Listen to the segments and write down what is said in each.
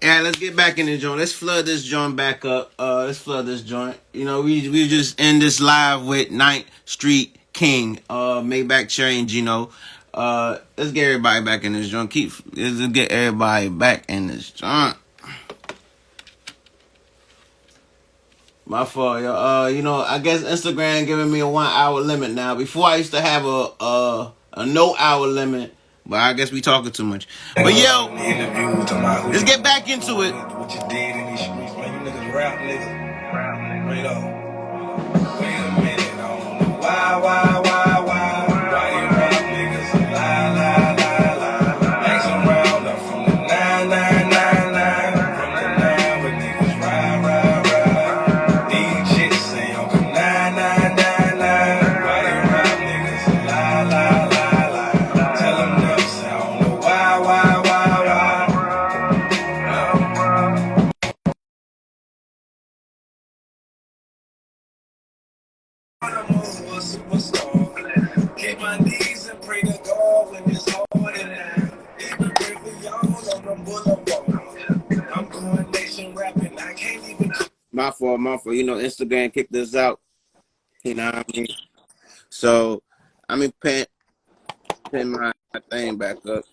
Yeah, let's get back in the joint. Let's flood this joint back up. Let's flood this joint. You know, we just end this live with Ninth Street King, Maybach Cherry and Gino. Let's get everybody back in this joint. Let's get everybody back in this joint. My fault, yo. You know, I guess Instagram giving me a 1 hour limit now. Before I used to have a no hour limit, but I guess we talking too much. But yo, let's get back into it. What you did in these streets, man? You niggas rap niggas. Wait up. Wait a minute. I don't know why you rap niggas lie, lie, lie, lie. Ask around up from the 9999. From the 9 with niggas ride, ride, ride. These chicks say I'm the 9999. Why you rap niggas lie, lie, lie, lie. Tell them never say I don't know why. Hit my knees and pray to God when it's hard and even pray for y'all on the boulevard. I'm going nation rapping, I can't even. My fault. You know, Instagram kicked us out. You know what I mean? So, I mean, pin my thing back up.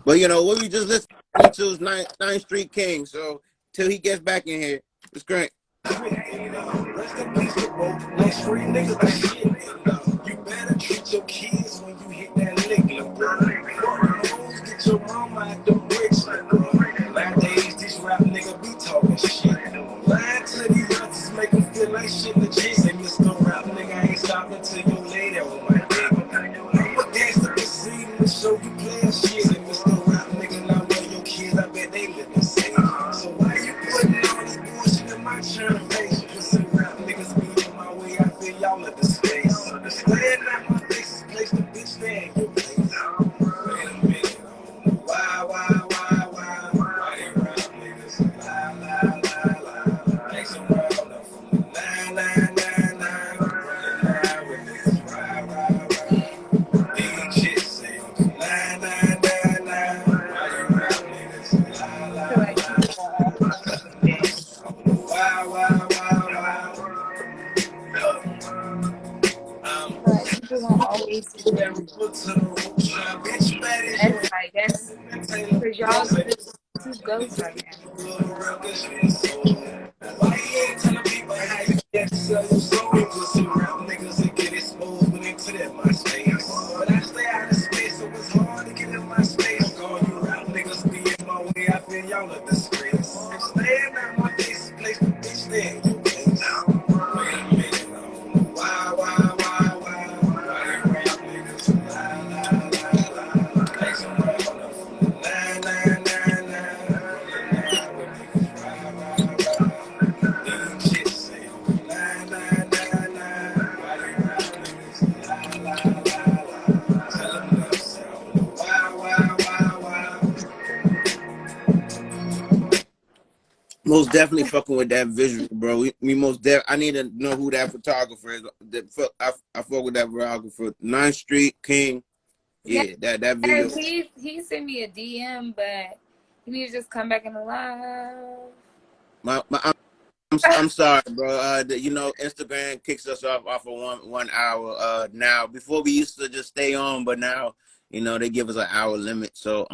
But, you know, what we just listening to is Ninth Street King. So, till he gets back in here, it's great. Rest in peace to both. Let's free niggas that shit. You better treat your kids when you hit that lick, bro. Get your mama out the bricks, bro. Nowadays, these rap niggas be talking shit. Lying to these others make them feel like shit legit. Say, Mr. Rap nigga, I ain't stopping till you lay there with my dick. I'm a gangster proceeding to show you playin' shit. Say, Mr. Rap nigga, now where your kids, I bet they live the same. So why you putting all this bullshit in my churn face? Pussy rap niggas be in my way, I feel y'all at the space. Staring at my face is place the bitch stay in your place. Wait a minute, I don't know why they rap niggas lie. Make some round up from the 9999. Running around with niggas ride. These chicks say I'm the 9999. Why they rap niggas But people gonna always do that. That's because y'all too ghost right now. why you ain't telling people how you get to sell your soul? Pussy rap niggas and get exposed when into that my space. But I stay out of space, so it's hard to get in my space. All you rap niggas be in my way, I feel y'all a disgrace. Staying at my face, place the bitch stay in your place. Wait a minute, I don't know why you rap niggas lie. Like some round up from the 9999. Most definitely fucking with that visual, bro. We most I need to know who that photographer is. I fuck with that photographer. 9th Street King. Yeah, Yeah, that video. he sent me a DM, but he need to just come back in the live. I'm sorry, bro. You know, Instagram kicks us off of 1 hour. Now before we used to just stay on, but now you know they give us an hour limit. So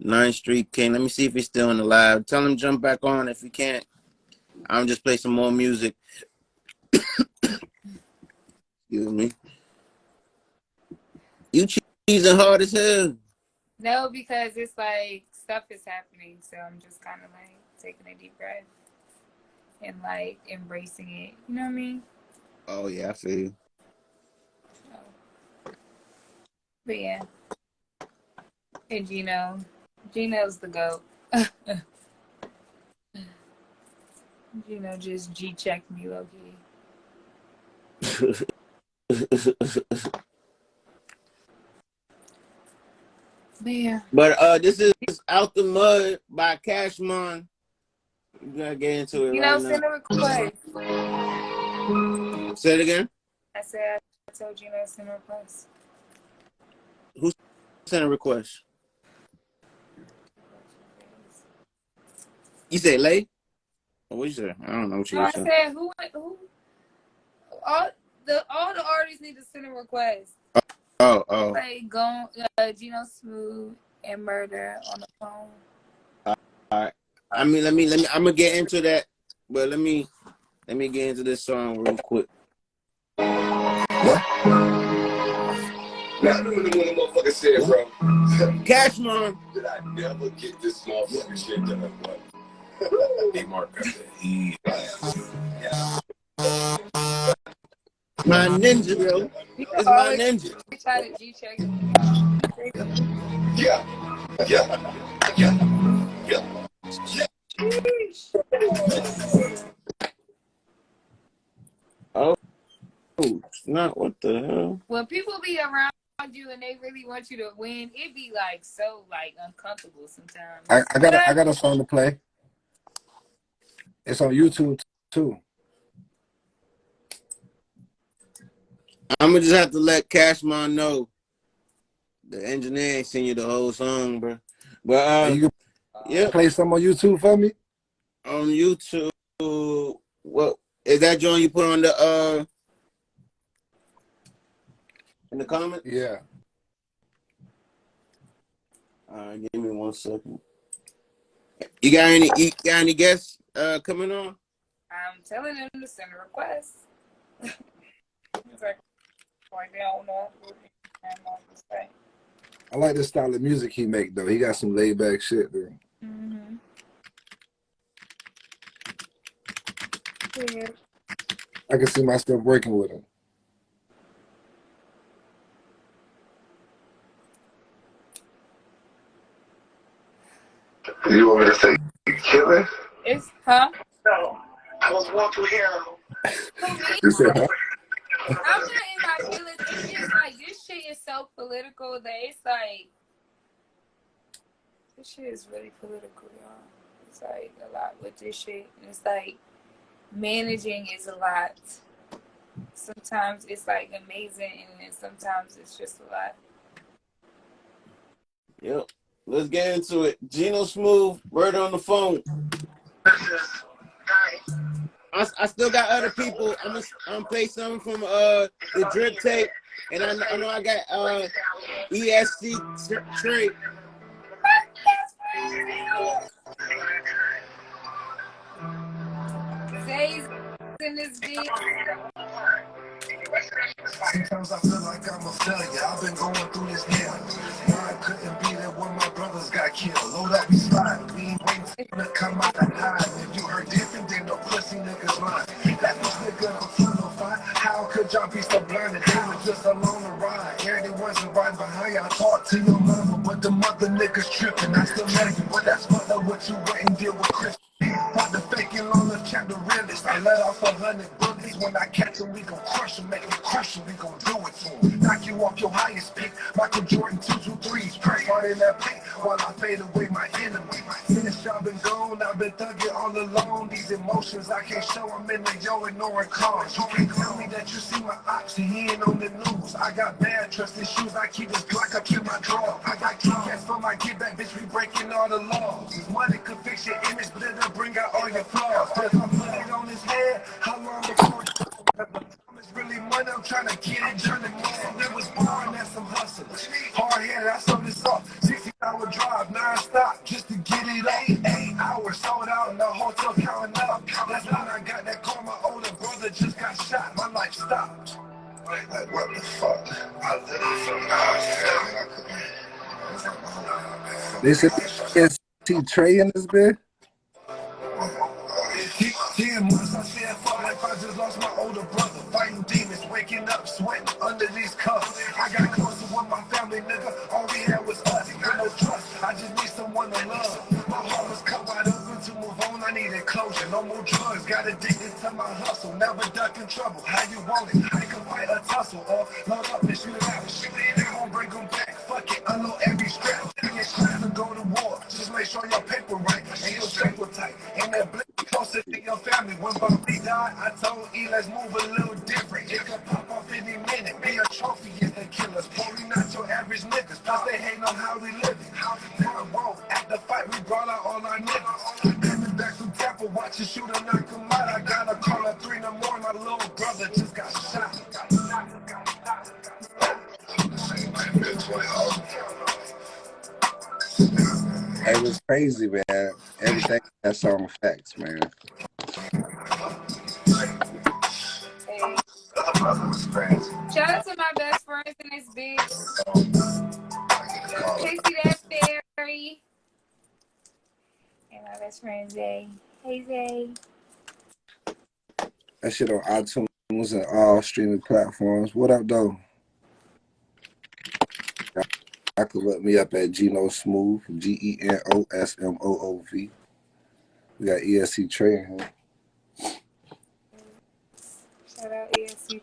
9th Street King. Let me see if he's still in the live. Tell him jump back on if he can't. I'm just play some more music. Excuse me. You cheesing hard as hell. No, because it's like stuff is happening, so I'm just kind of like taking a deep breath and like embracing it. You know what I mean? Oh yeah, I feel you. So, but yeah, and Gino's the goat. Gino just G checked me low key. But yeah. But this is Out the Mud by Cashmon. We gotta get into it right now. Send a request. Say it again. I said I told Gino to send a request. Who sent a request? You say Lay? What you say? I don't know what you No, I said. said who all the artists need to send a request. Oh. Like Gino Smooth and Murder on the phone. All right. I mean, let me. I'm gonna get into that, but let me get into this song real quick. Now, remember when the motherfucker said, bro, Cash Mom, did I never get this motherfucking shit done, boy? Hey, Mark, I said, yeah. My ninja, bro. It's my ninja. Try to G-check. Yeah. Oh, not what the hell? When people be around you and they really want you to win, it be like so like uncomfortable sometimes. I got a song to play. It's on YouTube too. I'm gonna just have to let Cashmon know. The engineer ain't send you the whole song, bro. But You can play some on YouTube for me? On YouTube, what is that joint you put on the in the comments? Yeah. All right, give me 1 second. You got any guests coming on? I'm telling them to send a request. It's like they don't know what to say. I like the style of music he make though. He got some laid back shit there. Mm-hmm. Yeah. I can see myself working with him. You want me to say killing? It's huh? No, I was walking here. You said, huh? I'm not in my feelings. It's just like this shit is so political that it's like this shit is really political, y'all. It's like a lot with this shit. And it's like managing is a lot. Sometimes it's like amazing and then sometimes it's just a lot. Yep. Let's get into it. Gino Smooth, word on the phone. I still got other people. I'm gonna play some from the drip tape, and I know I got ESC Trey. Zay's in this beat. Sometimes I feel like I'm a failure. I've been going through this hell. Why I couldn't be there when my brothers got killed. Load up, we slide. We ain't waiting for them to come out and hide. If you heard different, then no pussy niggas lying. That was nigga on funnel fire. How could y'all be so blinded? They were just along the ride. Everybody wasn't right behind y'all. Talk to your mama, but the mother niggas tripping. I still love you, but that's fucked up what you wait and deal with Chris. Pop the faking on the check the realest. I let off 100 bullets. When I catch him, we gon' crush him, make him crush him, we gon' do it to him. Knock you off your highest peak. Michael Jordan 223s. Press hard in that paint while I fade away my enemy. Since y'all been gone, I've been thugging all alone. These emotions I can't show, I'm in the yo ignoring cars. You can't tell me that you see my ops and he ain't on the news. I got bad trust issues, I keep this Glock up in my drawer. I got key cats for my get back, bitch, we breaking all the laws. Money could fix your image, but it'll bring out all your flaws. Cause I put it on his head, how long before it's really money, I'm trying to get it done tomorrow. There was born at some hustle. Hard-headed, I sold this up. 60-hour drive, non-stop, just to get it up. 8 hours, sold out in the hotel, counting up. That's when I got that call, my older brother just got shot. My life stopped. Like, what the fuck? I literally felt They said ESC Trey in this bit. 10 months I said fuck like I just lost my older brother. Fighting demons, waking up, sweating under these cuffs. I got closer with my family, nigga. All we had was us. Got no trust. I just need someone to love. My heart was cut wide open to move on. I needed closure. No more drugs. Got addicted to my hustle. Never ducking trouble. How you want it? I can fight a tussle or load up and shoot it out. They gon' bring them back. Fuck it. Unload every strap. Get class and go to war. Just make sure your paper right and your paper tight. And that blick closer to your family. When Bobby died, I told E, let's move a little different. It could pop off any minute. Be a trophy if they kill us. Probably not your average niggas. Plus they hating on how we live it. How we doing wrong. At the fight, we brought out all our niggas. to shoot and knock him out. I got a call at 3 in the morning. My little brother just got shot. It was crazy, man. Everything has some facts, man. Hey. Shout out to my best friends in this bitch. Casey that fairy. And my best friend Zay. Hey Zay. That shit on iTunes and all streaming platforms. What up, though? I could look me up at Geno Smooth, GENOSMOOV. We got ESC Trey in here. Shout out ESC.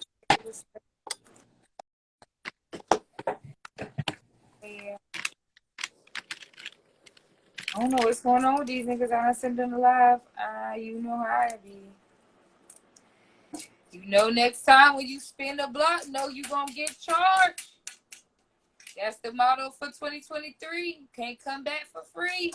Yeah. I don't know what's going on with these niggas. I done sent them live. You know how I be. You know next time when you spin the block, know you gonna get charged. That's the motto for 2023. You can't come back for free.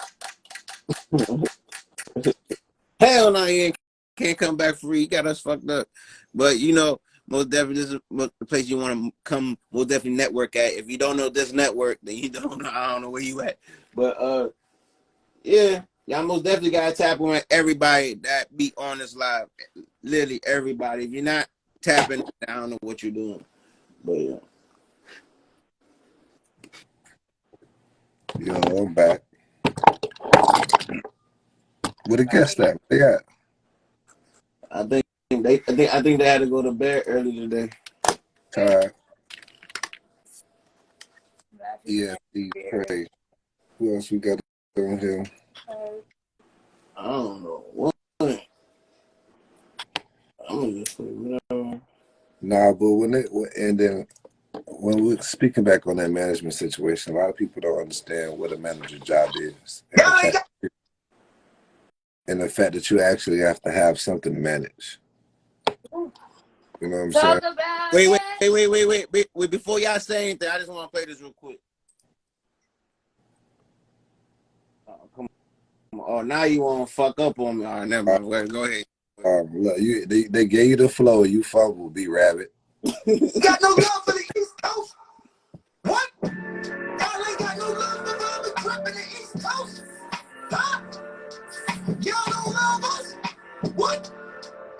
Hell no, you can't come back free. You got us fucked up. But you know, most definitely this is the place you want to come. Most definitely network at. If you don't know this network, then you don't know. I don't know where you at. But yeah, y'all most definitely gotta tap on everybody that be on this live. Literally everybody. If you're not tapping, I don't know what you're doing. But yeah. Yo, I'm back. Where the guest at? Where they at? I think they had to go to bed early today. Tired. Yeah, Trey. Who else we got on here? I don't know what. I'm gonna just put whatever. Nah, but when we're speaking back on that management situation, a lot of people don't understand what a manager job is, and the fact that you actually have to have something to manage. You know what I'm saying? Talk about Wait. Before y'all say anything, I just want to play this real quick. Oh, come on. Oh, now you want to fuck up on me. All right, never mind. Go ahead. Look, they gave you the flow. You fumbled, B-Rabbit. Got no love for the East Coast? What? Y'all ain't got no love for the other crap in the East Coast? Huh? Y'all don't love us? What?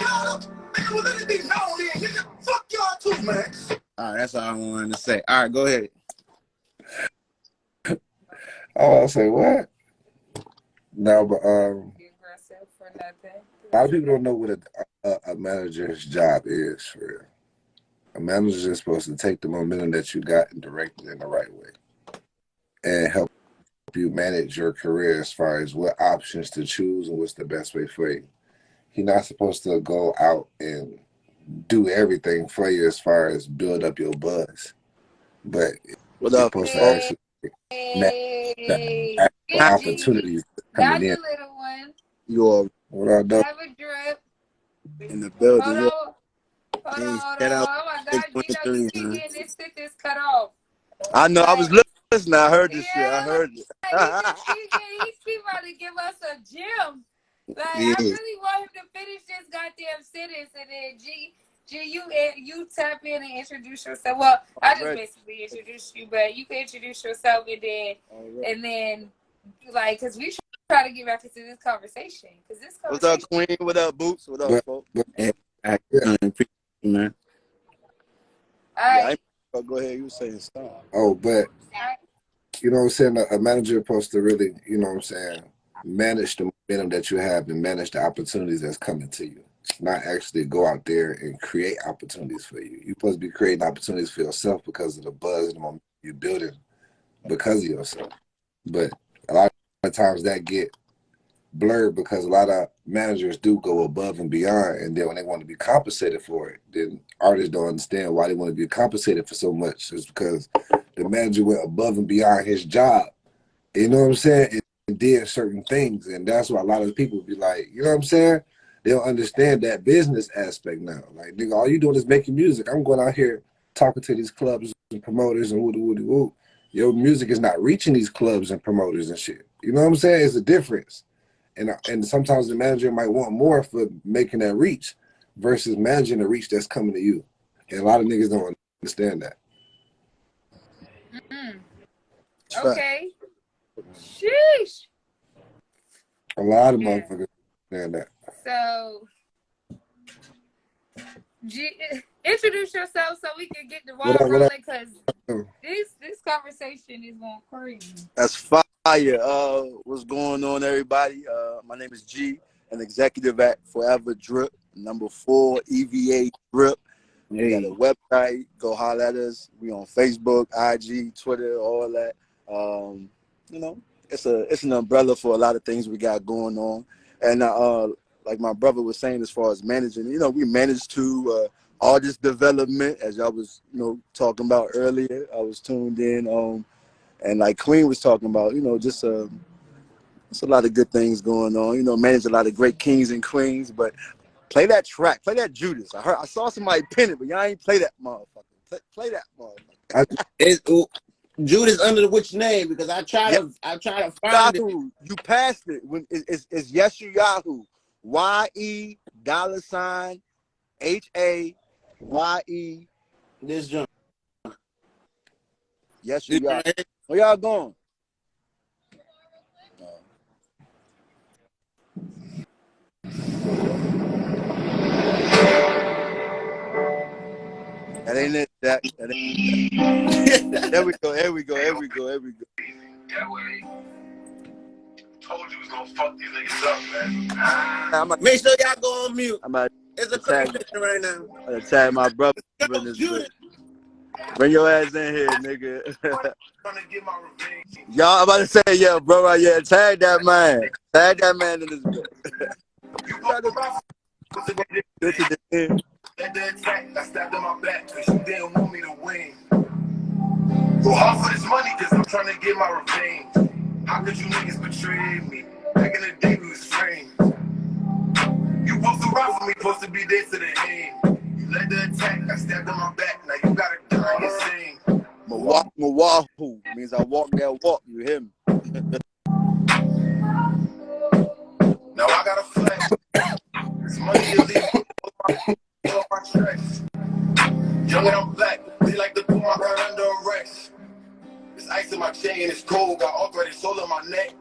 Y'all don't? Man, well, let it be known then. Nigga, fuck y'all too, man. All right, that's all I wanted to say. All right, go ahead. Oh, I say what? No, but for nothing. a lot of people don't know what a manager's job is. For real. A manager is supposed to take the momentum that you got and direct it in the right way, and help you manage your career as far as what options to choose and what's the best way for you. You're not supposed to go out and do everything for you as far as build up your buzz, but What you're up? supposed to actually manage the opportunities coming Got the in. little one. You all What I know. Have a drip. in the building? Hold You on. all shout out Oh my God, Gino, you 2023, keep man. getting this shit is cut off. I know. I was Like, listening. I heard this shit. I yeah, heard it. he keep about to give us a gem. Like, Yeah. I really want him to finish this goddamn sentence and then you tap in and introduce yourself. Well, I just basically introduced you, but you can introduce yourself and then like, cause we try to get back into this conversation. Cause this What's up, conversation. Queen? What up, Boots? What up, But, folks? Yeah. Appreciate you, man. All Yeah, right. go ahead. You were saying something. but you know what I'm saying? A manager is supposed to really, you know what I'm saying, manage the momentum that you have and manage the opportunities that's coming to you. Not actually go out there and create opportunities for you. You're supposed to be creating opportunities for yourself because of the buzz and the momentum you're building because of yourself. But a lot of times that get blurred because a lot of managers do go above and beyond, and then when they want to be compensated for it, then artists don't understand why they want to be compensated for so much. It's because the manager went above and beyond his job. You know what I'm saying? And did certain things, and that's why a lot of people be like, you know what I'm saying? They don't understand that business aspect now. Like, nigga, all you doing is making music. I'm going out here talking to these clubs and promoters and woo. Your music is not reaching these clubs and promoters and shit. You know what I'm saying? It's a difference. And sometimes the manager might want more for making that reach versus managing the reach that's coming to you. And a lot of niggas don't understand that. Okay. Sheesh. A lot of motherfuckers understand that. So, introduce yourself so we can get the ball rolling, because this conversation is going crazy. That's fire. What's going on, everybody? My name is G, an executive at Forever Drip, number 4 EVA Drip. We got a website. Go holler at us. We on Facebook, IG, Twitter, all that. You know, it's an umbrella for a lot of things we got going on. And like my brother was saying, as far as managing, you know, we managed to artist development, as y'all was, you know, talking about earlier. I was tuned in. And like Queen was talking about, you know, just it's a lot of good things going on. You know, manage a lot of great kings and queens. But play that track, play that Judas. I saw somebody pin it, but y'all ain't play that motherfucker. Play that motherfucker. Judas under which name? Because I try to find Yahoo. it. You passed it. When it's Yeshu Yahoo. YE$HAYE. This jump. Yeshu Yahoo. Where y'all going? That ain't it, Jack. That ain't it. There we go. That way. Told you was gonna fuck these niggas up, man. Make sure y'all go on mute. It's a conversation right now. I'm gonna tag my brother in this bitch. Bring your ass in here, nigga. Y'all, I'm about to say, yeah, bro, right, yeah, tag that man. Tag that man in this bitch. Let the attack, I stabbed in my back, cause you didn't want me to win. Go hard for this money, cause I'm trying to get my revenge. How could you niggas betray me? Back in the day, we was friends. You supposed to ride for me, supposed to be there to the end. You led the attack, I stabbed in my back, now you gotta die insane. Mawahu means I walk that walk, you hear me? Now I got a flag. This money illegal, all my tracks. Young and I'm black, they like to put my heart under arrest. It's ice in my chain, it's cold, got arthritis all in my neck.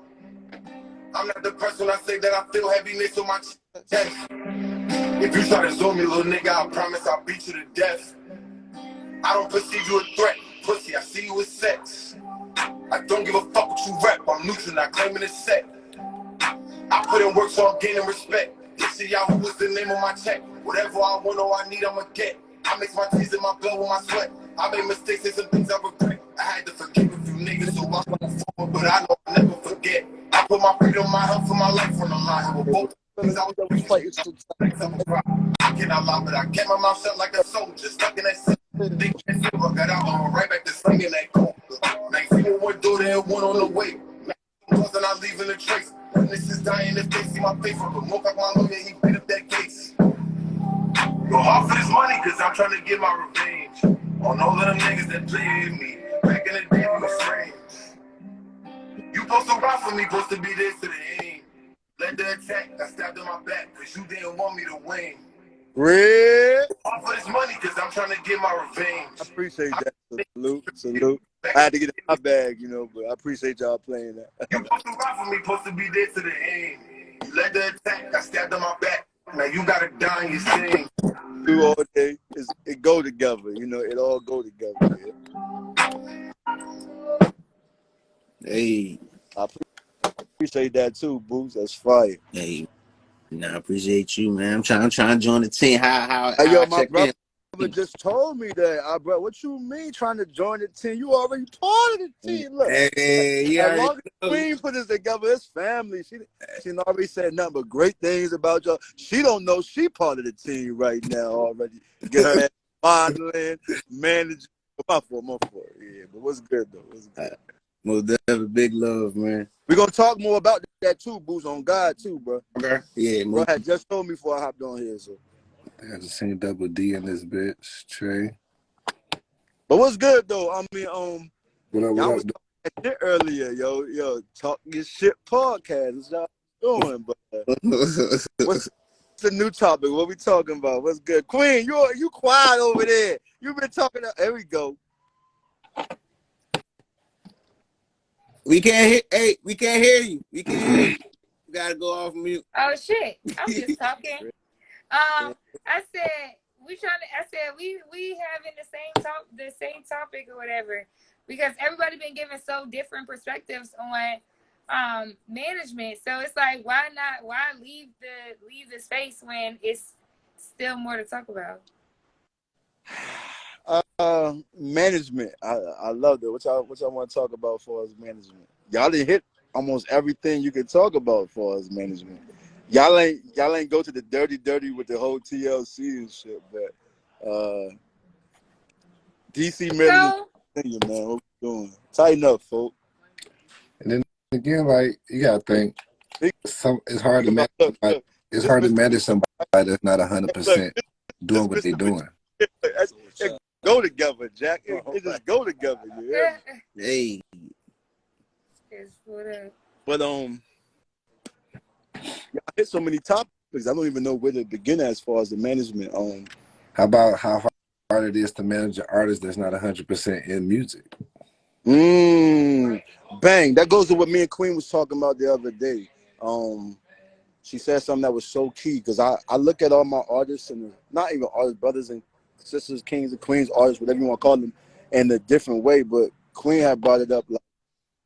I'm not the person I say that I feel heaviness on my chest. If you try to zoom me, little nigga, I promise I'll beat you to death. I don't perceive you a threat, pussy, I see you as sex. I don't give a fuck what you rap, I'm neutral, not claiming it's set. I put in work so I'm gaining respect. You see y'all who was the name of my check. Whatever I want or I need, I'ma get. I mix my tears in my blood with my sweat. I made mistakes and some things I regret. I had to forgive a few niggas, so I move forward, but I know I'll never forget. I put my freedom, my health, and my life on the line. With both things I was fighting so I cannot lie, but I kept my mouth shut like a soldier, stuck in that cell. They can't feel I got out, right back to slinging that coke. Like, people one door there, one on the way. Wasn't I leaving a trace? Witnesses dying if they see my face. I could look like my lawyer, he beat up that case. Go hard for this money, cause I'm trying to get my revenge on all of them niggas that played me. Back in the day, we was friends. You supposed to ride for me, supposed to be there to the end. Let the attack, I stabbed in my back, cause you didn't want me to win. Red. Go hard for this money, cause I'm trying to get my revenge. I appreciate that. Salute. I had to get in my bag, you know, but I appreciate y'all playing that. You supposed to ride for me, supposed to be there to the end. You led the attack, I stabbed on my back. Now you gotta die in your sin. Do all day, it go together, you know, it all go together. Yeah. Hey. I appreciate that too, Boots. That's fire. Hey. Nah, I appreciate you, man. I'm trying to join the team. How yo, I my check brother in. just told me that. Bro, what you mean trying to join the team? You already part of the team. Look, as long as Queen put us together, it's family. She already said nothing but great things about y'all. She don't know she part of the team right now already. Get her ass modeling, managing. My fault. Yeah, but what's good though? What's good? Most definitely big love, man. We're gonna talk more about that too, Boots, on God too, bro. Okay. Yeah, bro had just told me before I hopped on here, so. I just seen Double D in this bitch, Trey. But what's good though? I mean, what up? Y'all was talking that shit earlier, yo. Talk your shit podcast. Y'all doing. But what's the new topic? What we talking about? What's good? Queen, you quiet over there. You been talking. There we go. We can't hear. Hey, we can't hear you. We can't hear you. You gotta go off mute. Oh shit! I'm just talking. I said we having the same topic or whatever, because everybody been giving so different perspectives on management. So it's like, why leave the space when it's still more to talk about? Management. I love it. What y'all want to talk about for us management? Y'all didn't hit almost everything you could talk about for us management. Y'all ain't go to the dirty with the whole TLC and shit, but DC management, man, what we doing? Tighten up, folks. And then again, like, you gotta think, it's hard to manage somebody. It's hard to manage somebody that's not 100% doing what they're doing. It go together, Jack. It just go together. You hear me? Hey. But I hit so many topics. I don't even know where to begin as far as the management. How about how hard it is to manage an artist that's not 100% in music? Bang. That goes to what me and Queen was talking about the other day. She said something that was so key, because I look at all my artists, and not even artists, brothers and sisters, kings and queens, artists, whatever you want to call them, in a different way. But Queen had brought it up like,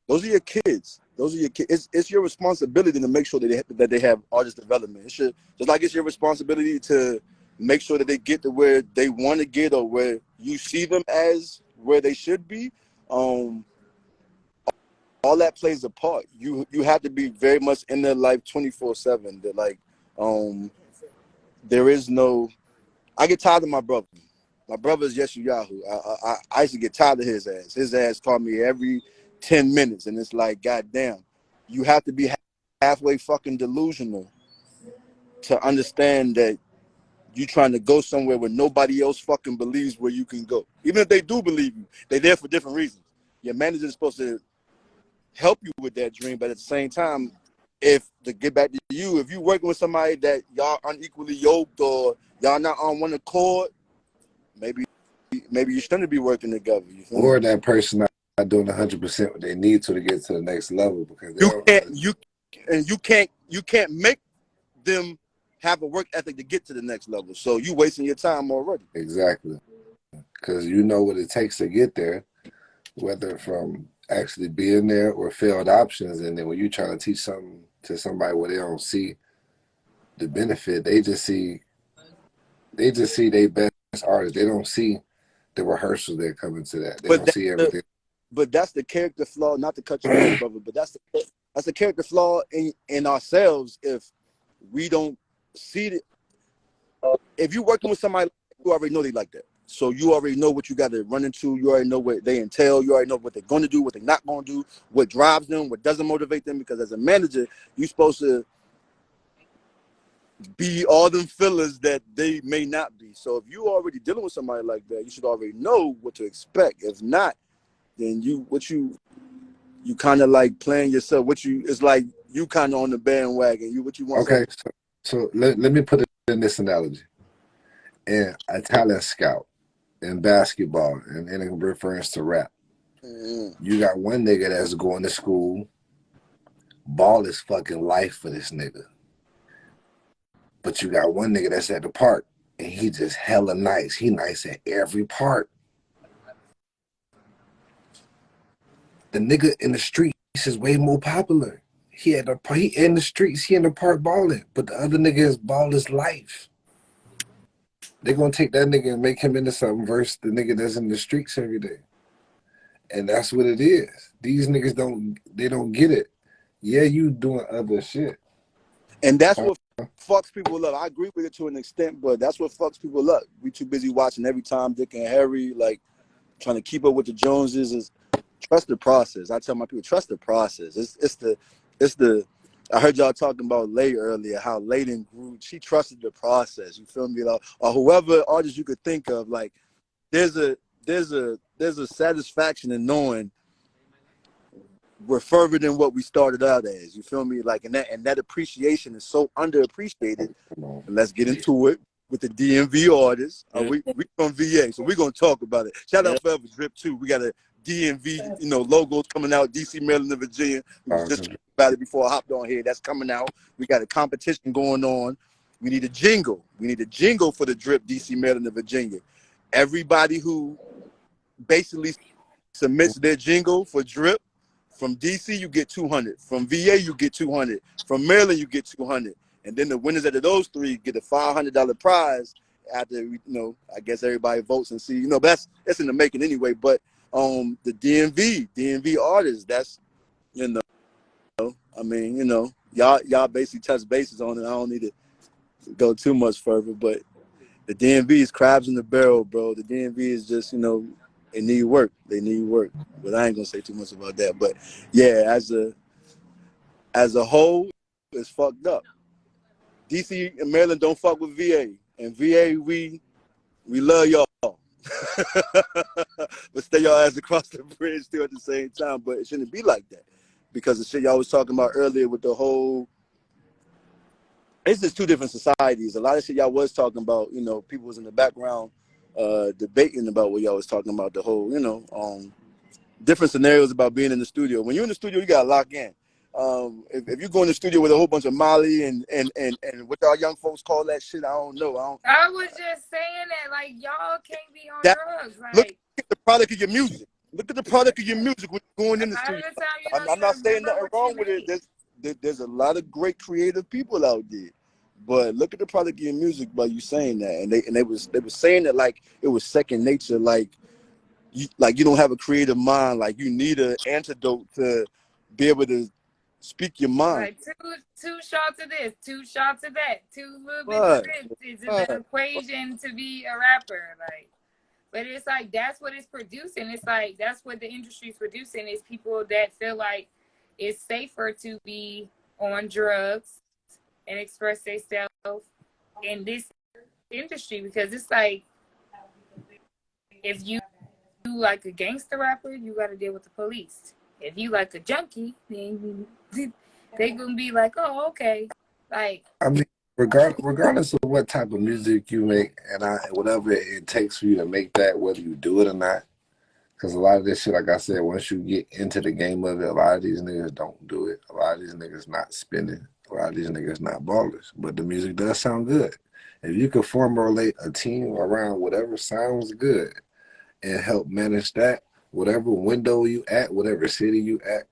those are your kids. Those are your kids. It's your responsibility to make sure that they have artist development. It should, just like it's your responsibility to make sure that they get to where they want to get, or where you see them as where they should be. All that plays a part. You have to be very much in their life 24/7. That like, there is no. I get tired of my brother. My brother is Yeshu Yahoo. I used to get tired of his ass. His ass called me every 10 minutes, and it's like, goddamn, you have to be halfway fucking delusional to understand that you trying to go somewhere where nobody else fucking believes where you can go. Even if they do believe you, they're there for different reasons. Your manager is supposed to help you with that dream, but at the same time, to get back to you, if you're working with somebody that y'all unequally yoked, or y'all not on one accord, maybe you shouldn't be working together. You feel Or me? that person not doing 100% what they need to get to the next level, because they you can't make them have a work ethic to get to the next level. So you wasting your time already. Exactly, because you know what it takes to get there, whether from actually being there or failed options. And then when you're trying to teach something to somebody where they don't see the benefit, they just see their best artists. They don't see the rehearsals that come into that. They don't see everything. But that's the character flaw. Not to cut you off, brother, but that's the character flaw in ourselves. If we don't see it, if you're working with somebody, you already know they like that. So you already know what you got to run into. You already know what they entail. You already know what they're going to do, what they're not going to do, what drives them, what doesn't motivate them. Because as a manager, you're supposed to be all them fillers that they may not be. So if you already dealing with somebody like that, you should already know what to expect. If not, then you kind of like playing yourself. It's like you kind of on the bandwagon. What you want? Okay, so let me put it in this analogy. In a talent scout in basketball, and in reference to rap, you got one nigga that's going to school. Ball is fucking life for this nigga. But you got one nigga that's at the park, and he just hella nice. He nice at every part. The nigga in the streets is way more popular. He in the streets, he in the park balling. But the other nigga is ball is life. They're gonna take that nigga and make him into something versus the nigga that's in the streets every day. And that's what it is. These niggas don't get it. Yeah, you doing other shit. And that's what fucks people up. I agree with it to an extent, but that's what fucks people up. We too busy watching every Tom, Dick, and Harry, like trying to keep up with the Joneses. Is trust the process. I tell my people, trust the process. It's the. I heard y'all talking about Lay earlier, how Layden grew. She trusted the process. You feel me? Like, or whoever artist you could think of. Like, there's a satisfaction in knowing we're further than what we started out as. You feel me? Like, and that appreciation is so underappreciated. And let's get into it with the DMV artists. We from VA, so we're gonna talk about it. Shout out Forever Drip too. We got a DMV, logos coming out. DC, Maryland, and Virginia. We was just talking about it before I hopped on here. That's coming out. We got a competition going on. We need a jingle. We need a jingle for the Drip, DC, Maryland, and Virginia. Everybody who basically submits their jingle for Drip, from DC you get 200. From VA you get 200. From Maryland you get 200. And then the winners out of those three get a $500 prize after, I guess everybody votes and see, but that's in the making anyway. But the DMV artists, that's, I mean, y'all basically touch bases on it. I don't need to go too much further, but the DMV is crabs in the barrel, bro. The DMV is just, they need work. They need work. But I ain't gonna say too much about that. But yeah, as a whole, it's fucked up. DC and Maryland don't fuck with VA. And VA, we love y'all. But stay y'all ass across the bridge still at the same time. But it shouldn't be like that. Because the shit y'all was talking about earlier with the whole, it's just two different societies. A lot of shit y'all was talking about, people was in the background debating about what y'all was talking about, the whole, different scenarios about being in the studio. When you're in the studio, you gotta lock in. If you go in the studio with a whole bunch of Molly and what our young folks call that shit, I don't know. I was just saying that, like, y'all can't be on drugs. Like, look at the product of your music. Look at the product of your music when you're going in the a lot studio. of the time, I'm not saying nothing wrong with it. There's a lot of great creative people out there. But look at the product of your music by you saying that. And they was saying that like it was second nature, like you don't have a creative mind, like you need an antidote to be able to speak your mind. Like two shots of this, 2 shots of that, 2 little bits of this is the equation to be a rapper. Like, but it's like that's what it's producing. It's like that's what the industry's producing is people that feel like it's safer to be on drugs and express themselves in this industry because it's like if you like a gangster rapper, you got to deal with the police. If you like a junkie, then they gonna be like, oh, okay. Like, I mean, regardless of what type of music you make, and whatever it takes for you to make that, whether you do it or not, because a lot of this shit, like I said, once you get into the game of it, a lot of these niggas don't do it. A lot of these niggas not spinning. A lot of these niggas not ballers. But the music does sound good. If you could formulate a team around whatever sounds good and help manage that, whatever window you at, whatever city you at,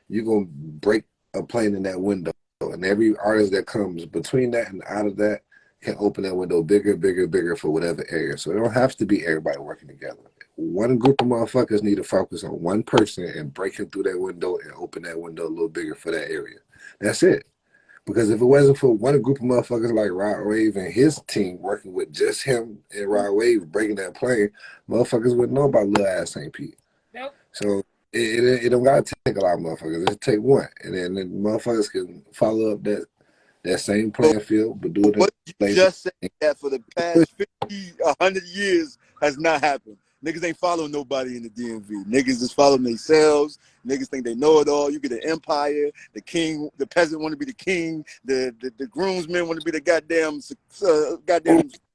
you're going to break a plane in that window. And every artist that comes between that and out of that can open that window bigger, bigger, bigger for whatever area. So it don't have to be everybody working together. One group of motherfuckers need to focus on one person and break him through that window and open that window a little bigger for that area. That's it. Because if it wasn't for one group of motherfuckers like Rod Wave and his team working with just him and Rod Wave breaking that plane, motherfuckers wouldn't know about Lil Ass St. Pete. nope. So it don't gotta take a lot of motherfuckers. It take one, and then the motherfuckers can follow up that same playing field, but do it in What you places. just said that for the past 50, 100 years has not happened. Niggas ain't following nobody in the DMV. Niggas just following themselves. Niggas think they know it all. You get an empire. The king, the peasant want to be the king. The groomsmen want to be the goddamn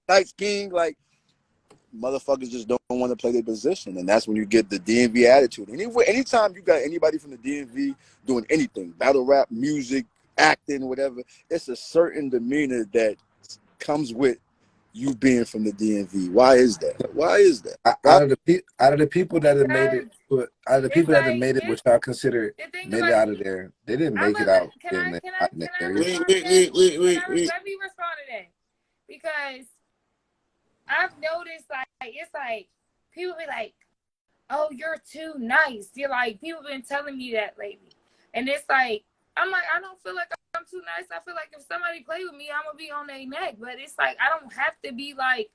Knights king. Like, motherfuckers just don't want to play their position. And that's when you get the DMV attitude. Anytime you got anybody from the DMV doing anything, battle rap, music, acting, whatever, it's a certain demeanor that comes with you being from the DMV. Why is that? Why is that? Out of the people that have made it, out of the people that have like, made it, which I consider made it out of there, they didn't make it out in the area. Let me respond to that because I've noticed like it's like people be like, "Oh, you're too nice." You're like people been telling me that lately, and it's like I'm like I don't feel like I'm too nice. I feel like if somebody play with me, I'm gonna be on their neck. But it's like I don't have to be like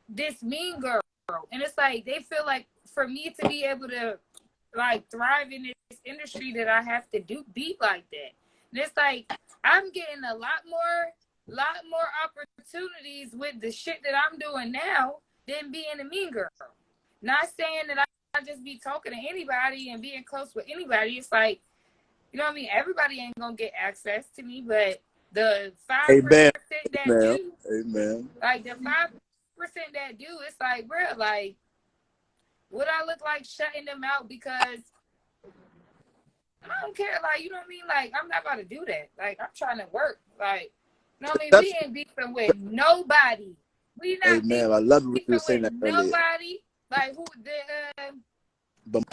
this mean girl, and it's like they feel like for me to be able to like thrive in this industry that I have to be like that. And it's like I'm getting a lot more opportunities with the shit that I'm doing now than being a mean girl. Not saying that I just be talking to anybody and being close with anybody. It's like You know what I mean? Everybody ain't gonna get access to me, but the 5% Amen. that do, Amen. like the 5% that do, it's like, bro, like, would I look like shutting them out because I don't care? Like, you know what I mean? Like, I'm not about to do that. Like, I'm trying to work. Like, you know what I mean? We ain't beefing with nobody. We not Amen. I love you beefing saying with that earlier. nobody. Like, who the But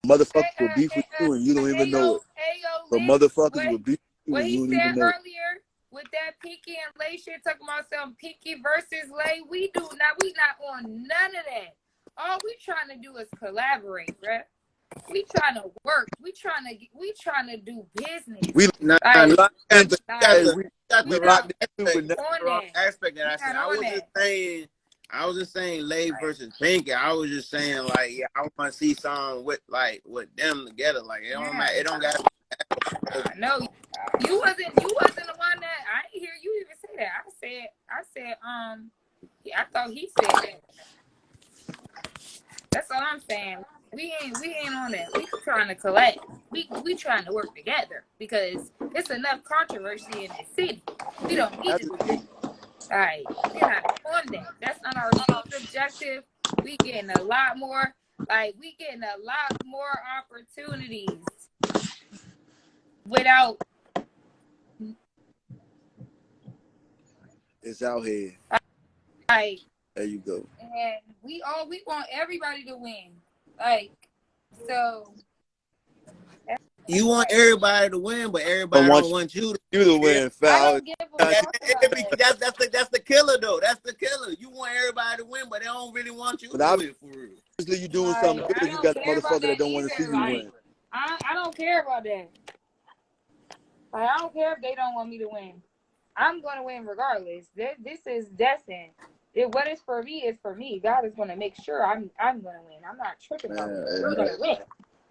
motherfuckers will beef with you and you don't even know it. Ayo But Lynch, motherfuckers will beef with you what and he you don't said even know it. earlier with that Pinky and Lay shit, talking about some Pinky versus Lay, we not on none of that. All we trying to do is collaborate, bruh. We trying to work. We trying to do business. We Nah, Like, look, and got like the we rock on the wrong that. aspect that We I said. not on that. I wasn't saying Lay versus Pinky. I was just saying like, yeah, I want to see something with them together. Like it don't matter. It don't got. No, you wasn't the one that I didn't hear you even say that. I said yeah, I thought he said that. That's all I'm saying. We ain't on that. We trying to collect. We trying to work together because it's enough controversy in the city. We don't need to do that. All right, we're not on that. That's not our team's objective. We getting a lot more opportunities without. It's out here. Like, there you go. And we want everybody to win. Like, so You want everybody to win, but everybody don't want you to win. I don't give a fuck about that. That's the killer though. That's the killer. You want everybody to win, but they don't really want you to win for real. Obviously, you doing something good. You got a motherfucker that don't want to see you win. I don't care about that. Like, I don't care if they don't want me to win. I'm gonna win regardless. This is destined. What is for me is for me. God is gonna make sure I'm gonna win. I'm not tripping about it. We're gonna win.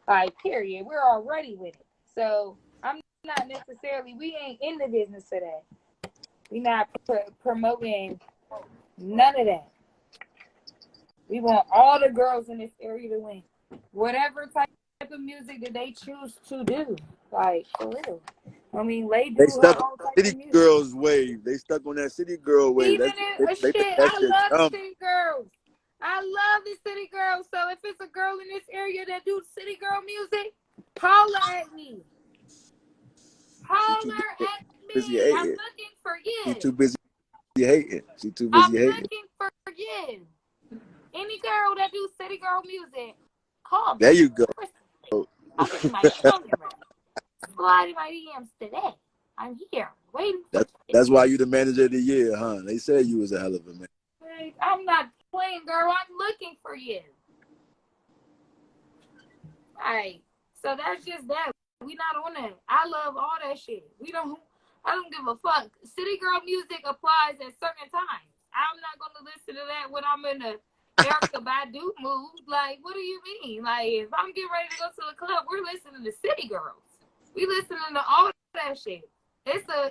Like, period. We're already winning. So I'm not necessarily. We ain't in the business of that. We not promoting none of that. We want all the girls in this area to win. Whatever type of music that they choose to do. Like, for real. I mean, Lay do They her stuck own on type city of music. girls wave. They stuck on that city girl wave. Even They think that I shit love dumb. the city girls. I love the city girls. So if it's a girl in this area that do city girl music, holler at me. Holler at me. I'm looking for you. She too busy hating. She too I'm busy hating. looking for you. Any girl that do city girl music, call me. There you go. I'll give you my phone number. Slide in my DMs today. I'm here waiting for That's why you the manager of the year, huh? They said you was a hell of a man. I'm not playing, girl. I'm looking for you. Alright. So that's just that. We not on that. I love all that shit. I don't give a fuck. City girl music applies at certain times. I'm not gonna listen to that when I'm in a Erykah Badu mood. Like, what do you mean? Like, if I'm getting ready to go to the club, we're listening to City Girls. We listening to all that shit. It's a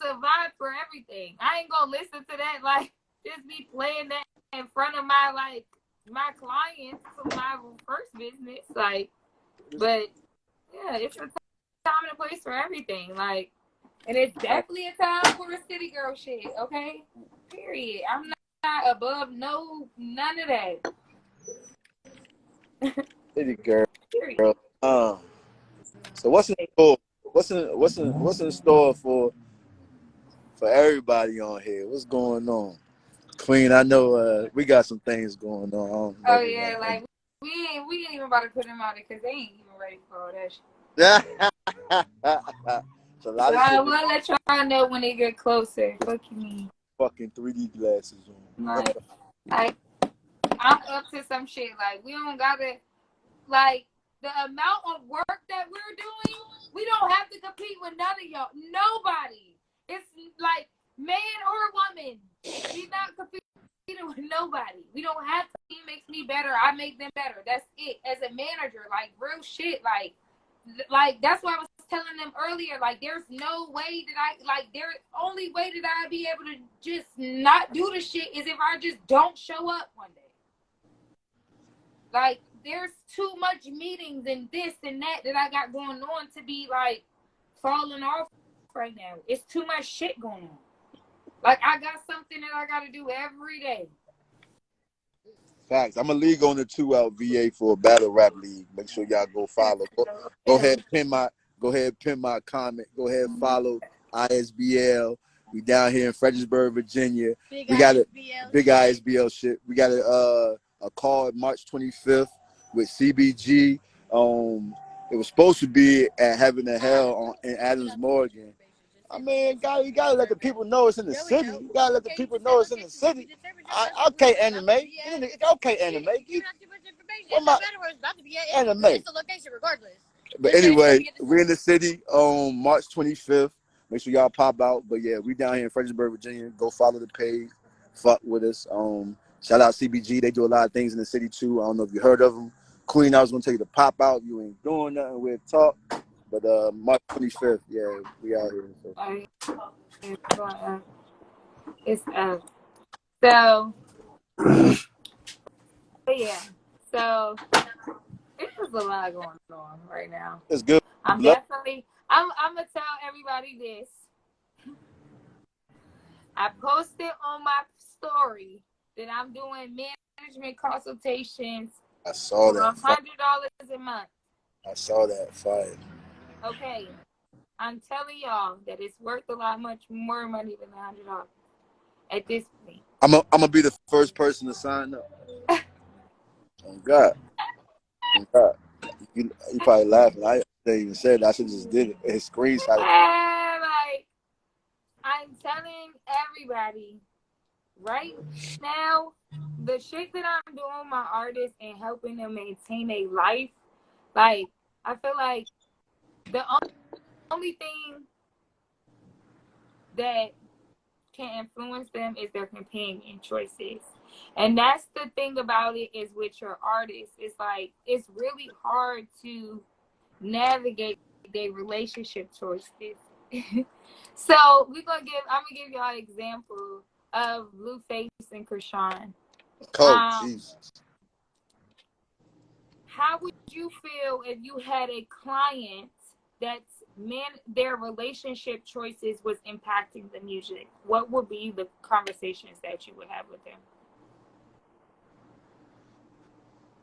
vibe for everything. I ain't gonna listen to that like just be playing that in front of my clients for my first business. Like, but yeah, it's a time and a place for everything. Like, and it's definitely a time for the city girl shit. Okay, period. I'm not above none of that. City girl. Period. So what's in store? What's in store for everybody on here? What's going on? Queen, I know we got some things going on. Oh yeah, like we ain't even about to put them out there because they ain't even ready for all that shit. It's a lot of shit. We'll let y'all know when they get closer. Fuck you mean? Fucking 3D glasses on. Like I'm up to some shit. Like, we don't gotta, like, the amount of work that we're doing, we don't have to compete with none of y'all. Nobody. It's like man or woman. We not competing with nobody. We don't have to. He makes me better. I make them better. That's it. As a manager, like, real shit. Like that's why I was telling them earlier. Like, there's no way that only way that I be able to just not do the shit is if I just don't show up one day. Like, there's too much meetings and this and that I got going on to be like falling off right now. It's too much shit going on. Like, I got something that I got to do every day. Facts. I'm a league on the 2 out VA for a battle rap league. Make sure y'all go follow. Go ahead, pin my comment. Go ahead, follow ISBL. We down here in Fredericksburg, Virginia. We got a big ISBL shit. We got a call March 25th with CBG. It was supposed to be at Heaven and Hell in Adams Morgan. I mean, you gotta let the people know it's in the city. You gotta let the people know it's in the city. Okay, anime. Okay, anime. Anime. It's the location regardless. But anyway, we're in the city on March 25th. Make sure y'all pop out. But yeah, we down here in Fredericksburg, Virginia. Go follow the page. Fuck with us. Shout out CBG. They do a lot of things in the city too. I don't know if you heard of them. Queen, I was gonna tell you to pop out. You ain't doing nothing. We'll talk. But March 25th, yeah, we out here. So. It's so yeah. So there's a lot going on right now. It's good. I'm gonna tell everybody this. I posted on my story that I'm doing management consultations. I saw that. $100 a month. I saw that. Fire. Okay. I'm telling y'all that it's worth a lot much more money than $100 at this point. I'm gonna be the first person to sign up. Oh God. Oh God. You probably laughing. I didn't even say that. I should just did it. His screenshot. Like, I'm telling everybody right now, the shit that I'm doing with my artists and helping them maintain a life, like, I feel like the only thing that can influence them is their companion choices. And that's the thing about it is with your artists, it's like, it's really hard to navigate their relationship choices. So I'm gonna give y'all an example of Blueface and Krishan. Oh, Jesus. How would you feel if you had a client that's their relationship choices was impacting the music? What would be the conversations that you would have with them?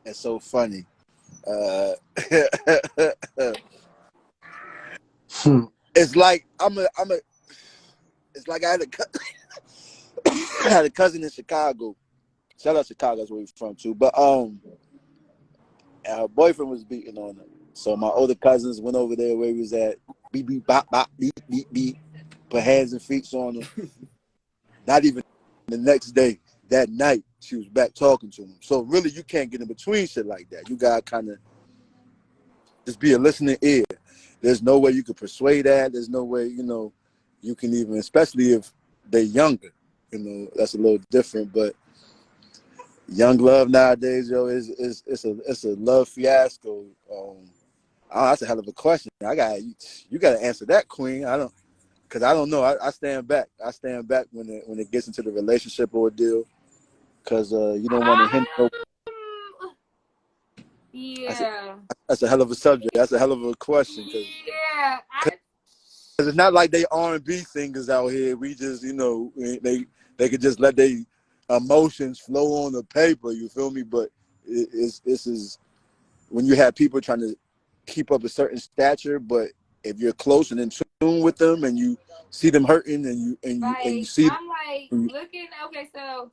It's so funny. It's like it's like I had a cousin in Chicago. Shout out Chicago, that's where we're from too. But her boyfriend was beating on her. So my older cousins went over there where he was at, beep beep bop bop beep beep beep, put hands and feet on him. Not even the next day, that night, she was back talking to him. So really, you can't get in between shit like that. You gotta kind of just be a listening ear. There's no way you could persuade that. There's no way, you can even, especially if they're younger. That's a little different. But young love nowadays, it's a love fiasco. That's a hell of a question. You got to answer that, Queen. Because I don't know. I stand back. I stand back when it gets into the relationship ordeal. Because you don't want to hinder. Yeah. That's a hell of a subject. That's a hell of a question. Yeah. Because it's not like they R&B singers out here. We just, they could just let their emotions flow on the paper. You feel me? But this is when you have people trying to keep up a certain stature, but if you're close and in tune with them, and you see them hurting, and you see. I'm like looking. Okay, so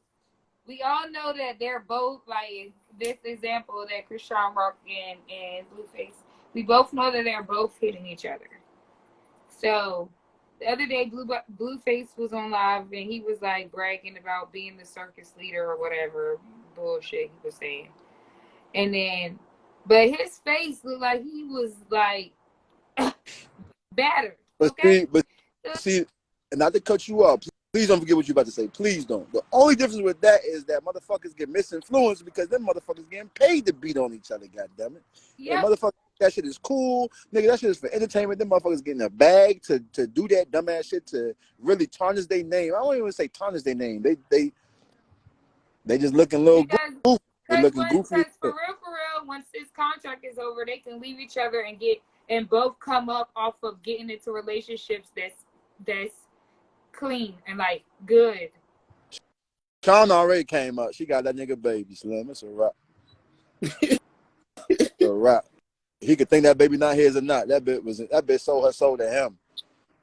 we all know that they're both like this example that Krishan Rock and Blueface. We both know that they're both hitting each other. So the other day, Blueface was on live and he was like bragging about being the circus leader or whatever bullshit he was saying. And then, but his face looked like he was like battered. Okay? But see, and not to cut you off, please don't forget what you're about to say. Please don't. The only difference with that is that motherfuckers get misinfluenced because them motherfuckers getting paid to beat on each other, goddammit. Yeah, motherfuckers, that shit is cool. Nigga, that shit is for entertainment. Them motherfuckers getting a bag to do that dumbass shit to really tarnish their name. I don't even say tarnish their name. They just looking a little goofy. They looking goofy. For real, once this contract is over, they can leave each other and both come up off of getting into relationships that's clean and like good. Sean already came up. She got that nigga baby, Slim. It's a wrap. It's a wrap. He could think that baby not his or not. That bitch sold her soul to him.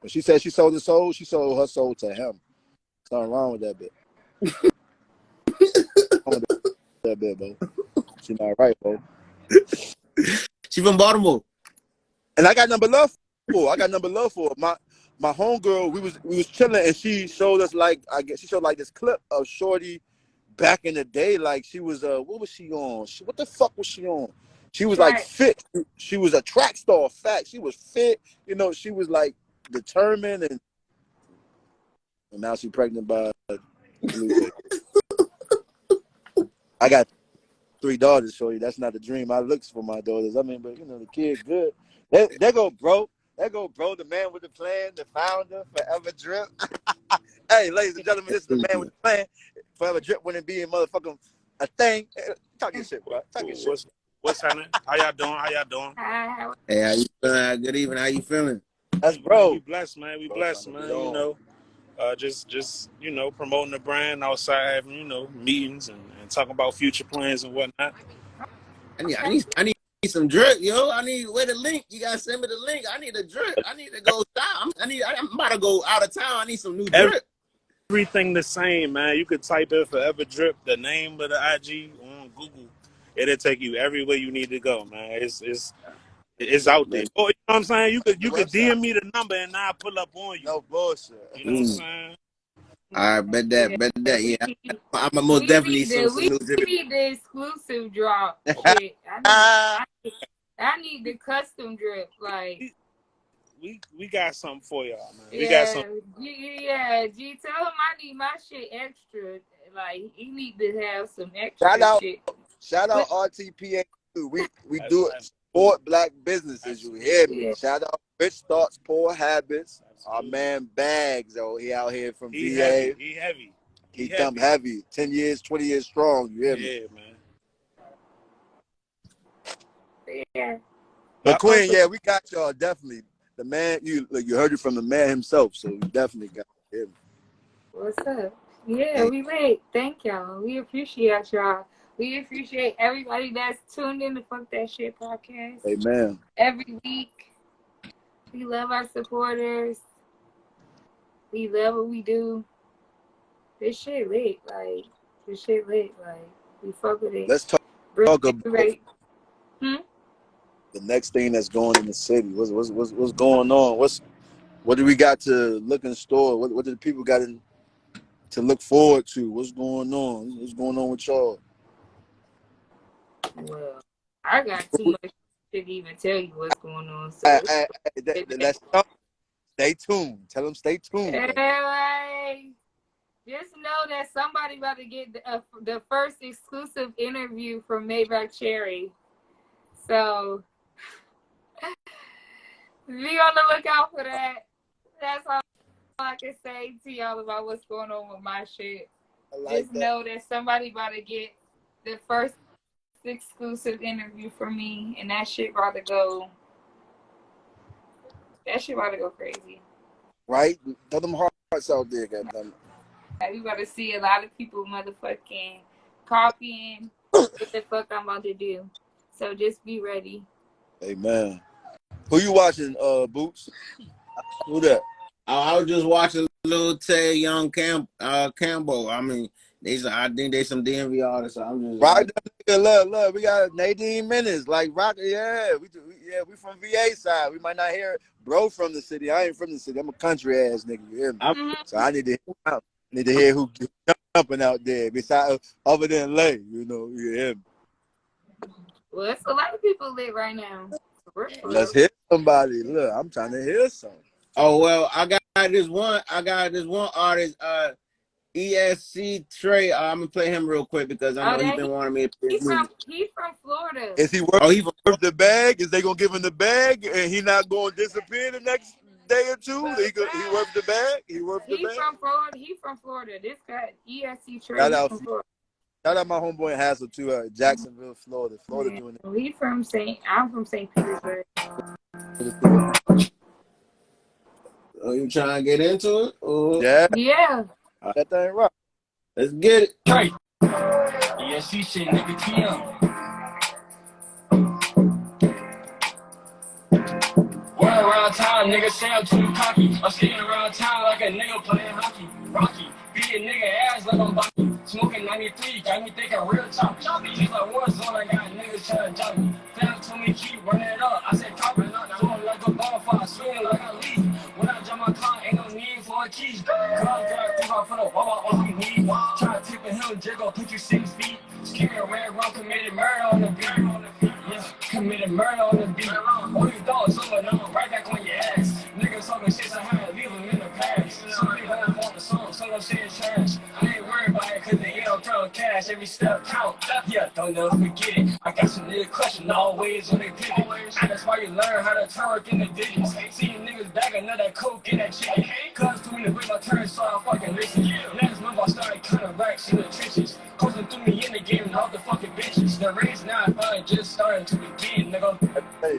When she said she sold her soul, she sold her soul to him. Something wrong with that bitch. That bitch, bro. She not right, bro. She from Baltimore. And I got number love for her. I got number love for her. My homegirl, we was chilling, and she showed us she showed like this clip of Shorty back in the day. Like she was what was she on? What the fuck was she on? She was like fit. She was a track star. Fact. She was fit. You know, she was like determined, and now she's pregnant by. I got 3 daughters, Shorty. That's not the dream I looks for my daughters. I mean, but you know, the kid good. There go, bro. There go, bro. The man with the plan, the founder, Forever Drip. Hey, ladies and gentlemen, this is the man with the plan. Forever Drip wouldn't be motherfucking a thing. Talk your shit, bro. Talk your shit. What's happening? How y'all doing? Hey, how you feeling? Good evening. How you feeling? That's bro. We blessed, man. We blessed, man. You know, just you know, promoting the brand outside, having meetings and talking about future plans and whatnot. I need some drip, yo. Where the link? You gotta send me the link. I need a drip. I need to go stop. I'm about to go out of town. I need some new drip. Everything the same, man. You could type in Forever Drip, the name of the IG on Google. It'll take you everywhere you need to go, man. It's out there. Oh, you know what I'm saying? You could DM me the number and I'll pull up on you. No bullshit. You know what I'm saying? I bet that. Yeah, I'm gonna most definitely some new drip. We need the exclusive drop. Shit. I need the custom drip. Like we got something for y'all, man. We got something. Yeah, G, tell him I need my shit extra. Like he need to have some extra shit. Shout out RTPA. We do it. Support black businesses. You hear me? Yeah. Shout out Rich Thoughts, Poor Habits. Our man Bags, he out here from VA. He heavy. He dumb heavy. 10 years, 20 years strong. You hear me? Yeah, man. Yeah. But Queen, yeah, we got y'all definitely. The man, you heard it from the man himself, so you definitely got him. What's up? Yeah, we late. Thank y'all. We appreciate y'all. We appreciate everybody that's tuned in to Fuck That Shit podcast. Amen. Every week. We love our supporters. We love what we do. This shit lit. Like, we fuck with it. Let's talk about the next thing that's going in the city. What's going on? What do we got to look in store? What do the people got to look forward to? What's going on? What's going on with y'all? Well, I got too much to even tell you what's going on. So let's stay tuned. Tell them stay tuned. Anyway, just know that somebody about to get the first exclusive interview from Maybach Cherry. So be on the lookout for that. That's all I can say to y'all about what's going on with my shit. Just know that somebody about to get the first exclusive interview from me, and that shit about to go crazy. Right? Throw them hearts out there, goddamn. You got to see a lot of people motherfucking copying what the fuck I'm about to do. So just be ready. Amen. Who you watching, Boots? Who that? I was just watching Lil Tay, Young Campbell. I mean, I think they some DMV artists. So I'm just rock that nigga. Look, we got Nadine Minutes. Like rock, yeah. We from VA side. We might not hear it. Bro from the city. I ain't from the city. I'm a country ass nigga. You hear me? So I need to hear him out. Need to hear who jumping out there besides other than Lay. You know, you hear me? Well, it's a lot of people lit right now. Let's hear somebody. Look, I'm trying to hear something. Oh well, I got this one artist, ESC Trey. I'm gonna play him real quick because I know he's been wanting me to play his music. He's from Florida. Is he worth the bag? Is they gonna give him the bag and he not gonna disappear the next day or two? He worth the bag? He worth the bag? He from Florida. This guy, ESC Trey. Shout out from Florida. Shout out my homeboy Hassel to Jacksonville, Florida. Florida doing it. We from I'm from St. Petersburg. Oh, you trying to get into it? Oh, Yeah, Yeah. that thing right. let's get it. Right. Yeah, she shit, nigga, TM. Run around town, nigga, say I'm too cocky. I'm skating around town like a nigga playing hockey. Rocky, beat a nigga ass like I'm Bucky. Smoking 93, got me thinking real choppy. Just like Warzone, I got niggas trying to jump me. Fam told me keep running it up. I said copy, doing like a bonfire, swinging like I leave. When I jump my car, ain't no need for a key. Cause I think I'm for the wall on my knee. Try to tip a hill, jiggle, put you 6 feet. Scaring red rum, committed murder on the beat. Yeah, committed murder on the beat. Who you thought someone know right back on your ass? Niggas talking shit, so I had to leave them in the past. Some people want the song, some of them shit trash. I ain't worried about it, cause they ain't no throwing cash. Every step count. Yeah, don't never forget it. I got some niggas question always when they pivot. And that's why you learn how to turn in the digits. See niggas back another coke in that chicken. Cuz to me to wait my turn, so I fucking listen. Last month I started cutting racks in the trenches. Coasting through me in the game and all the fucking bitches. The race not fun, just starting to begin, nigga. Hey,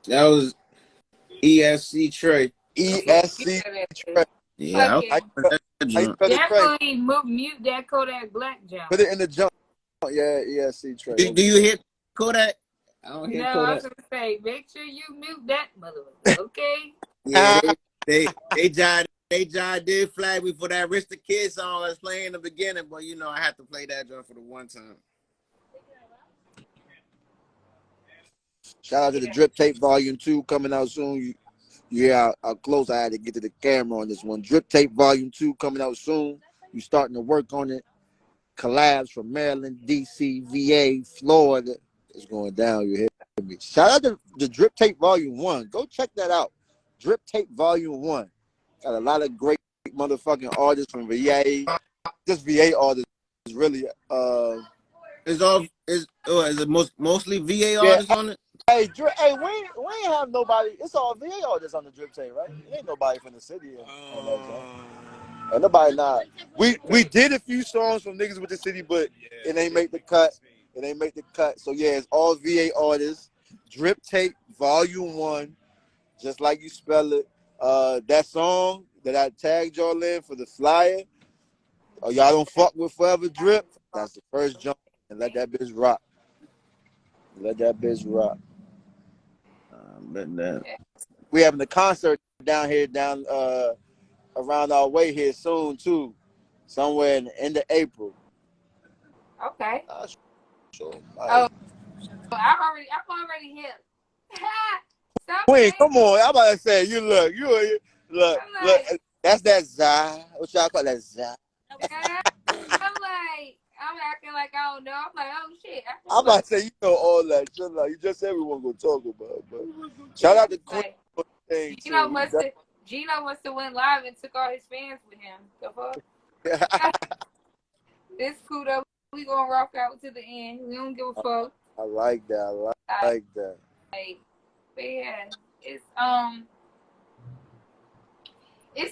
That was ESC Trey. ESC Trey. Yeah, Fucking I was that How you joint. spell it, Trey? definitely mute that Kodak Black jump. Put it in the jump. Yeah, ESC Trey. Do you hit Kodak? I don't hit No, I Kodak. was gonna say, make sure you mute that motherfucker, okay? Yeah, they did flag me for that Rich the Kid song I was playing in the beginning, but you know I had to play that joint for the one time. Shout out to the Drip Tape Volume 2 coming out soon. Yeah, how close I had to get to the camera on this one. Drip Tape Volume 2 coming out soon. You starting to work on it. Collabs from Maryland, DC, VA, Florida. It's going down, you hear me? Shout out to the Drip Tape Volume 1. Go check that out. Drip Tape Volume 1. Got a lot of great motherfucking artists from VA. Just VA artists, really. Is it mostly VA Yeah, artists on it? hey, we ain't have nobody. It's all VA artists on the Drip Tape, right? It ain't nobody from the city on that joint. And nobody not. We did a few songs from niggas with the city, but it ain't make the cut. It ain't make the cut. So yeah, it's all VA artists. Drip Tape Volume 1, just like you spell it. That song that I tagged y'all in for the flyer. Oh, y'all don't fuck with Forever Drip. That's the first jump. And let that bitch rock. Let that bitch rock. We having a concert down here, around our way here soon too, somewhere in the end of April. Okay. So, Oh, I'm already hip. Stop Queen, playing. come on! I'm about to say, look. I'm like, That's that Zai. What y'all call that Zai? I'm acting like I don't know. I'm like, oh shit. I'm about to say, you know all that. You just said we weren't gonna talk about it, but shout out to Queen for the thing Gino too. must have went live and took all his fans with him. The fuck? It's cool though. We gonna rock out to the end. We don't give a fuck. I like that. I like that. But yeah, it's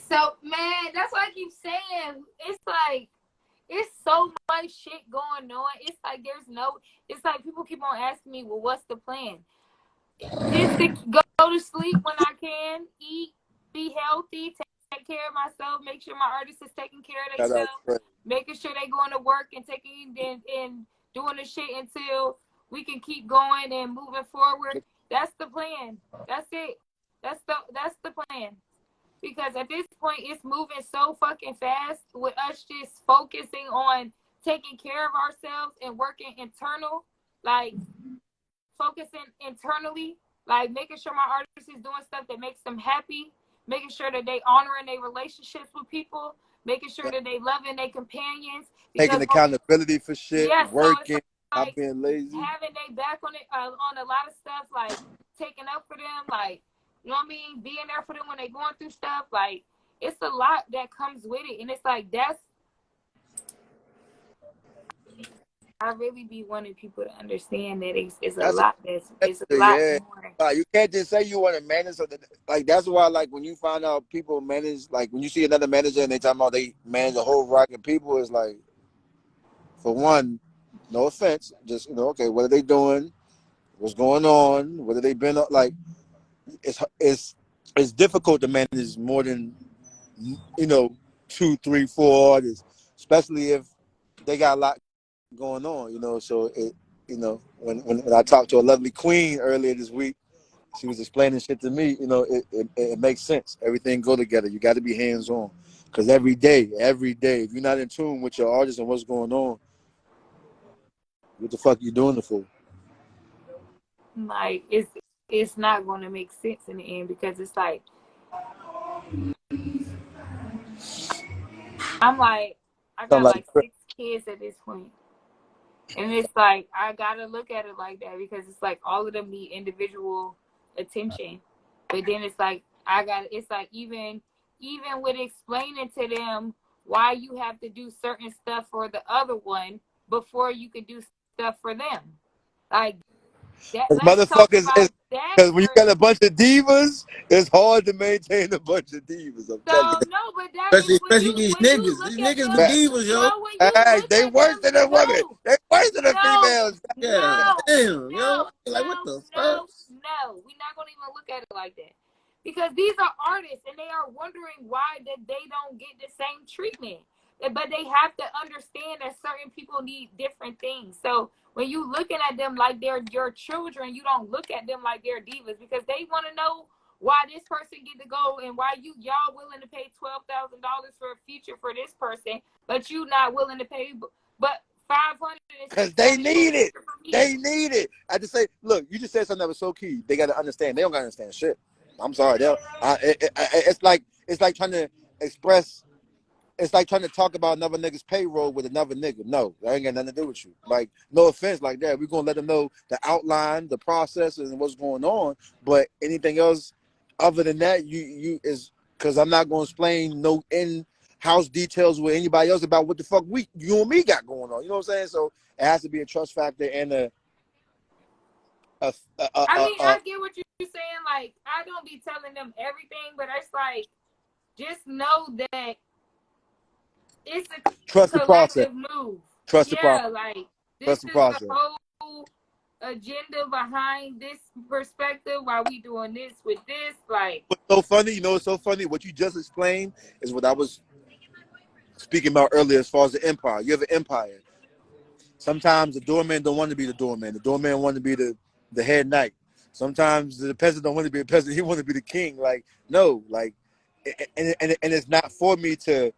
so, man. That's what I keep saying. It's like it's so much shit going on. It's like it's like people keep on asking me, well, what's the plan? Just to go to sleep when I can, eat, be healthy, take care of myself, make sure my artist is taking care of themselves, making sure they going to work and and doing the shit until we can keep going and moving forward. That's the plan. That's it. That's the plan. Because at this point, it's moving so fucking fast with us just focusing on taking care of ourselves and working focusing internally, like making sure my artist is doing stuff that makes them happy, making sure that they honoring their relationships with people, making sure that they loving their companions. Taking accountability for shit, working, so not being lazy. Having their back on it, on a lot of stuff, like taking up for them, like, you know what I mean? Being there for them when they're going through stuff. Like, it's a lot that comes with it. And it's like, really be wanting people to understand that it's a That's lot. It's a lot yeah. more. You can't just say you want to manage something. Like that's why, like when you find out people manage, like when you see another manager and they talking about they manage a whole rock of people, it's like, for one, no offense, just okay, what are they doing? What's going on? What have they been up? Like it's difficult to manage more than 2, 3, 4 artists, especially if they got a lot going on. So when I talked to a lovely queen earlier this week, she was explaining shit to me. It makes sense. Everything go together. You got to be hands on, because every day, if you're not in tune with your artist and what's going on, what the fuck you doing it for? Like it's not going to make sense in the end, because it's like I'm like I Something got like like 6 kids at this point. And it's like I gotta look at it like that, because it's like all of them need individual attention. But then it's like it's like even with explaining to them why you have to do certain stuff for the other one before you can do stuff for them. Like that, let's talk Motherfuckers, about that because when you got first. a bunch of divas, it's hard to maintain a bunch of divas. I'm telling you. So no, but that is Especially these when you niggas. look These at niggas be them, That, divas, yo. no, when you hey, look they at worse them, than the women. no, They worse than the no, females. Yeah, no, damn, yo. no, Like, what no, the fuck? no, no. We're not gonna even look at it like that, because these are artists and they are wondering why that they don't get the same treatment. But they have to understand that certain people need different things. So when you looking at them like they're your children, you don't look at them like they're divas, because they want to know why this person get to go and why y'all willing to pay $12,000 for a feature for this person, but you not willing to pay but 500 and Because they 600 for a need it. feature for me. They need it. I just say, look, you just said something that was so key. They got to understand. They don't got to understand shit. I'm sorry. It's like trying to express. It's like trying to talk about another nigga's payroll with another nigga. No, that ain't got nothing to do with you. Like, no offense, like that. We're gonna let them know the outline, the process, and what's going on. But anything else other than that, you is because I'm not gonna explain no in-house details with anybody else about what the fuck you and me got going on. You know what I'm saying? So it has to be a trust factor and I mean, I get what you're saying. Like, I don't be telling them everything, but it's like, just know that it's a trust the process. collective move. Trust the process. Yeah, like, this Trust the is the process. whole agenda behind this perspective, why we doing this with this. Like, What's so funny? What's so funny? What you just explained is what I was speaking about earlier as far as the empire. You have an empire. Sometimes the doorman don't want to be the doorman. The doorman want to be the head knight. Sometimes the peasant don't want to be a peasant. He want to be the king. Like, no, like, and it's not for me to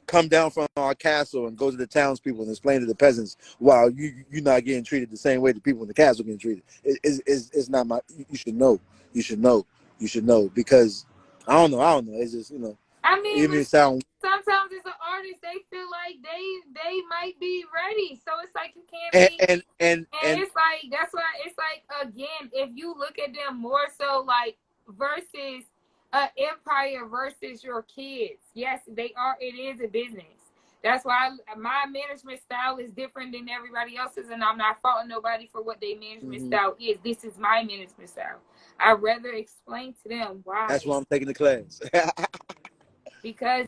come down from our castle and go to the townspeople and explain to the peasants, wow, you're not getting treated the same way the people in the castle getting treated. It's not my. You should know. You should know. You should know, because I don't know. It's just I mean, even but it sound sometimes as an artist, they feel like they might be ready. So it's like you can't and be. and and, And and it's like, that's why it's like, again, if you look at them more so like versus empire versus your kids, yes, they are. It is a business. That's why my management style is different than everybody else's, and I'm not faulting nobody for what their management style is. This is my management style. I'd rather explain to them that's why, why I'm taking the class. because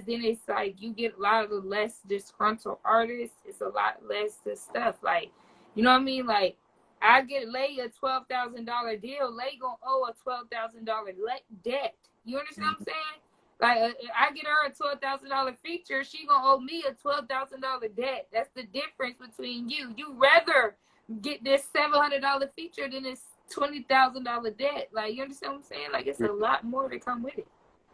then it's like you get a lot of the less disgruntled artists. It's a lot less the stuff. Like, you know what I mean? Like, I get Lay a $12,000 deal. Lay gonna owe a $12,000 debt. You understand what I'm saying? Like, I get her a $12,000 feature. She gonna owe me a $12,000 debt. That's the difference between you. You rather get this $700 feature than this $20,000 debt. Like, you understand what I'm saying? Like, it's a lot more to come with it.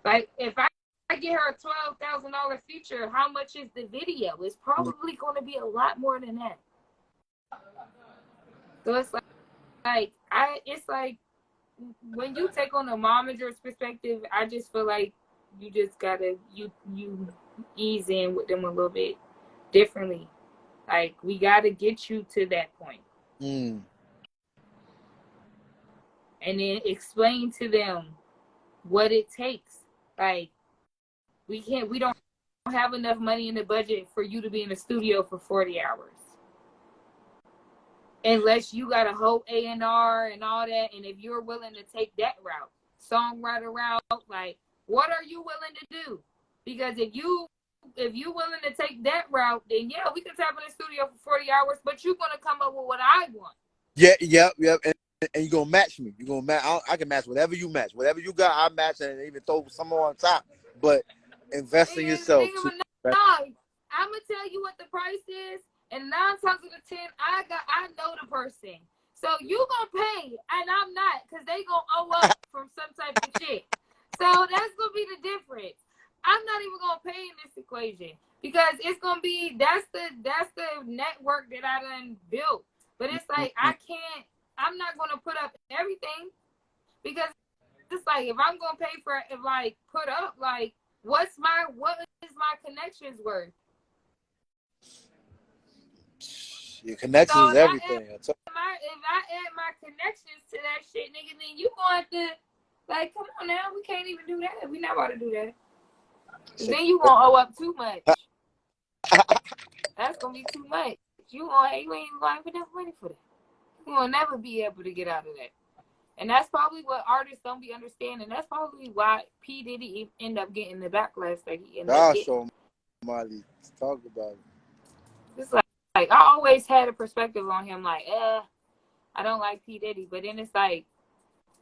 Like, if I get her a $12,000 feature, how much is the video? It's probably going to be a lot more than that. So it's it's like when you take on a momager's perspective, I just feel like you just gotta you ease in with them a little bit differently. Like, we gotta get you to that point, and then explain to them what it takes. Like, we don't have enough money in the budget for you to be in the studio for 40 hours. unless you got a whole A&R and all that. And if you're willing to take that route, songwriter route, like, what are you willing to do? Because if you willing to take that route, then yeah, we can tap in the studio for 40 hours, but you're gonna come up with what I want. Yeah, yep. And you're gonna match me. You're gonna match. I can match whatever you match. Whatever you got, I match, and even throw some more on top. But invest in yourself too. No, I'm gonna tell you what the price is, and 9 times out of 10, I know the person. So you gonna pay, and I'm not, because they gonna owe up from some type of shit. So that's gonna be the difference. I'm not even gonna pay in this equation because it's gonna be that's the network that I done built. But it's like I'm not gonna put up everything because it's like if I'm gonna pay for it, like put up, like what is my connections worth? Your connections So is everything. if I add my connections to that shit, nigga, then you going to like, come on now, we can't even do that. We not about to do that. Then you gonna owe up too much. That's gonna be too much. You ain't gonna have enough money for that. You will never be able to get out of that. And that's probably what artists don't be understanding. That's probably why P. Diddy end up getting the backlash that he ended up getting. Somebody talk about it. It's like I always had a perspective on him, like, I don't like P. Diddy. But then it's like,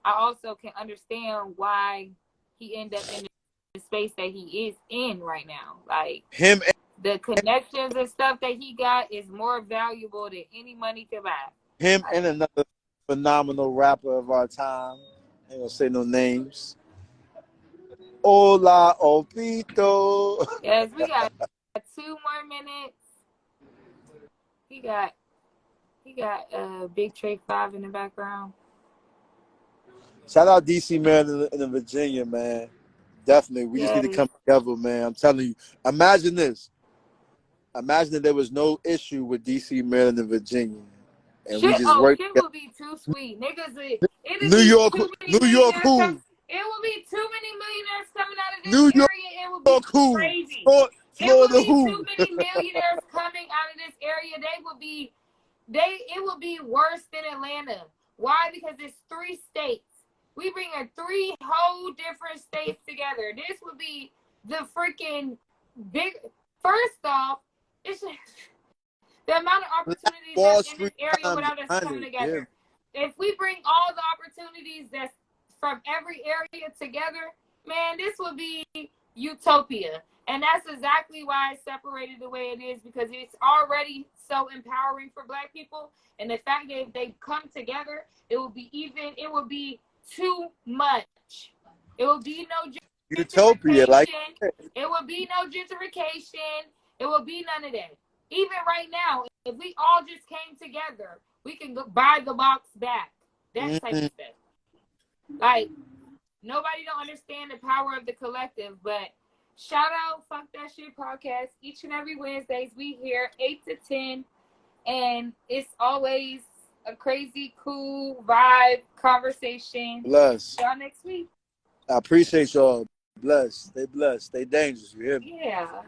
I also can understand why he ended up in the space that he is in right now. Like, the connections and stuff that he got is more valuable than any money could buy. Him and another phenomenal rapper of our time. I ain't gonna say no names. Hola, Opito. Yes, we got 2 more minutes. He got Big Trey 5 in the background. Shout out DC, Maryland, and Virginia, man. Definitely, we just need to come together, man. I'm telling you. Imagine this. Imagine that there was no issue with DC, Maryland, and Virginia, and we just work. Shit would be too sweet, niggas. New York, who? It will be too many millionaires coming out of this New York, area. It will be crazy. Florida, it will be too many millionaires coming out of this area. It will be worse than Atlanta. Why? Because it's 3 states. We bring 3 whole different states together. This would be the freaking big. First off, it's just the amount of opportunities that's in this area without us coming together. Yeah. If we bring all the opportunities that's from every area together, man, this would be utopia. And that's exactly why it's separated the way it is, because it's already so empowering for Black people. And the fact that if they come together, it will be too much. It will be no utopia, like it will be no gentrification. It will be none of that. Even right now, if we all just came together, we can go buy the box back. That type of stuff. Like, nobody don't understand the power of the collective, but shout out Fuck That Shit podcast. Each and every Wednesdays, we here 8 to 10, and it's always a crazy, cool vibe conversation. Bless. Y'all next week. I appreciate y'all. Bless. Stay dangerous. You hear me? Yeah.